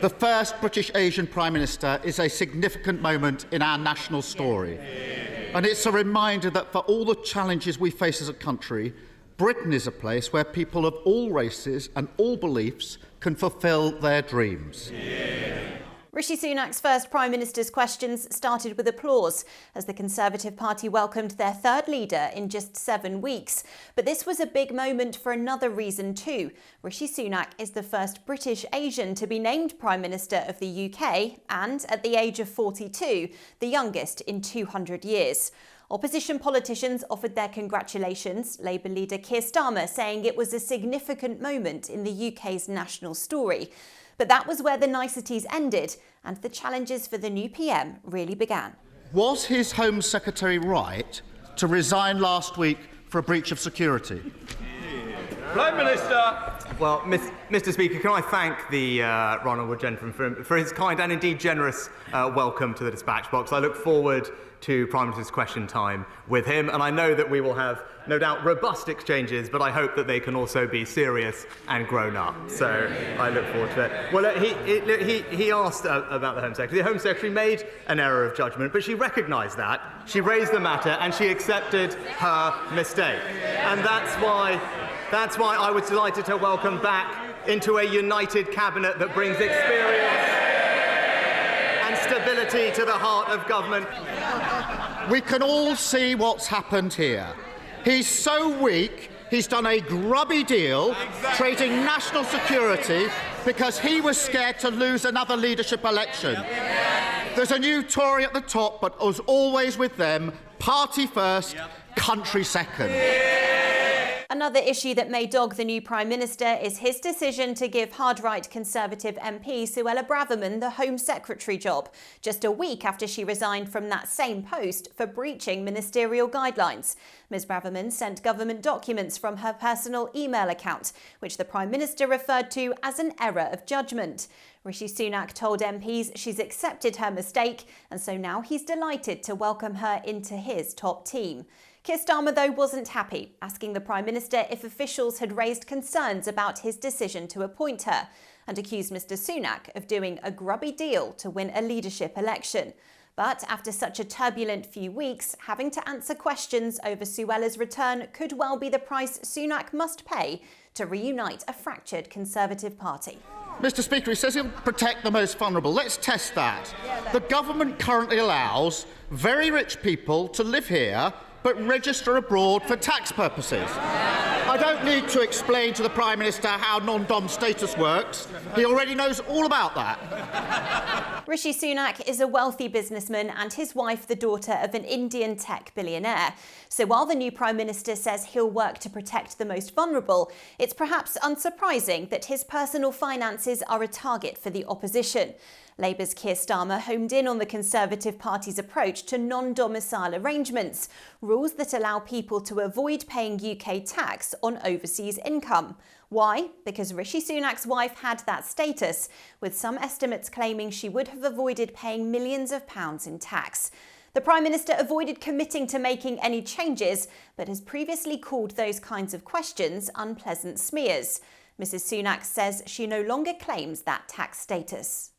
The first British Asian Prime Minister is a significant moment in our national story. And it's a reminder that for all the challenges we face as a country, Britain is a place where people of all races and all beliefs can fulfil their dreams. Rishi Sunak's first Prime Minister's questions started with applause as the Conservative Party welcomed their third leader in just 7 weeks. But this was a big moment for another reason too. Rishi Sunak is the first British Asian to be named Prime Minister of the UK and, at the age of 42, the youngest in 200 years. Opposition politicians offered their congratulations, Labour leader Keir Starmer saying it was a significant moment in the UK's national story. But that was where the niceties ended and the challenges for the new PM really began. Was his Home Secretary right to resign last week for a breach of security? Prime Minister. Well, Mr. Speaker, can I thank the Ronald gentleman for his kind and indeed generous welcome to the dispatch box. I look forward to Prime Minister's question time with him, and I know that we will have, no doubt, robust exchanges, but I hope that they can also be serious and grown up. So I look forward to it. Well, he asked about the Home Secretary. The Home Secretary made an error of judgment, but she recognised that. She raised the matter and she accepted her mistake. And that's why I was delighted to welcome back into a united cabinet that brings experience and stability to the heart of government. We can all see what's happened here. He's so weak, he's done a grubby deal, trading national security because he was scared to lose another leadership election. There's a new Tory at the top, but as always with them, party first, country second. Another issue that may dog the new Prime Minister is his decision to give hard-right Conservative MP Suella Braverman the Home Secretary job, just a week after she resigned from that same post for breaching ministerial guidelines. Ms Braverman sent government documents from her personal email account, which the Prime Minister referred to as an error of judgment. Rishi Sunak told MPs she's accepted her mistake, and so now he's delighted to welcome her into his top team. Keir Starmer, though, wasn't happy, asking the Prime Minister if officials had raised concerns about his decision to appoint her, and accused Mr Sunak of doing a grubby deal to win a leadership election. But after such a turbulent few weeks, having to answer questions over Suella's return could well be the price Sunak must pay to reunite a fractured Conservative Party. Mr Speaker, he says he'll protect the most vulnerable. Let's test that. The government currently allows very rich people to live here but register abroad for tax purposes. I don't need to explain to the Prime Minister how non-dom status works. He already knows all about that. Rishi Sunak is a wealthy businessman and his wife the daughter of an Indian tech billionaire. So while the new Prime Minister says he'll work to protect the most vulnerable, it's perhaps unsurprising that his personal finances are a target for the opposition. Labour's Keir Starmer homed in on the Conservative Party's approach to non-domicile arrangements, rules that allow people to avoid paying UK tax on overseas income. Why? Because Rishi Sunak's wife had that status, with some estimates claiming she would have avoided paying millions of pounds in tax. The Prime Minister avoided committing to making any changes, but has previously called those kinds of questions unpleasant smears. Mrs Sunak says she no longer claims that tax status.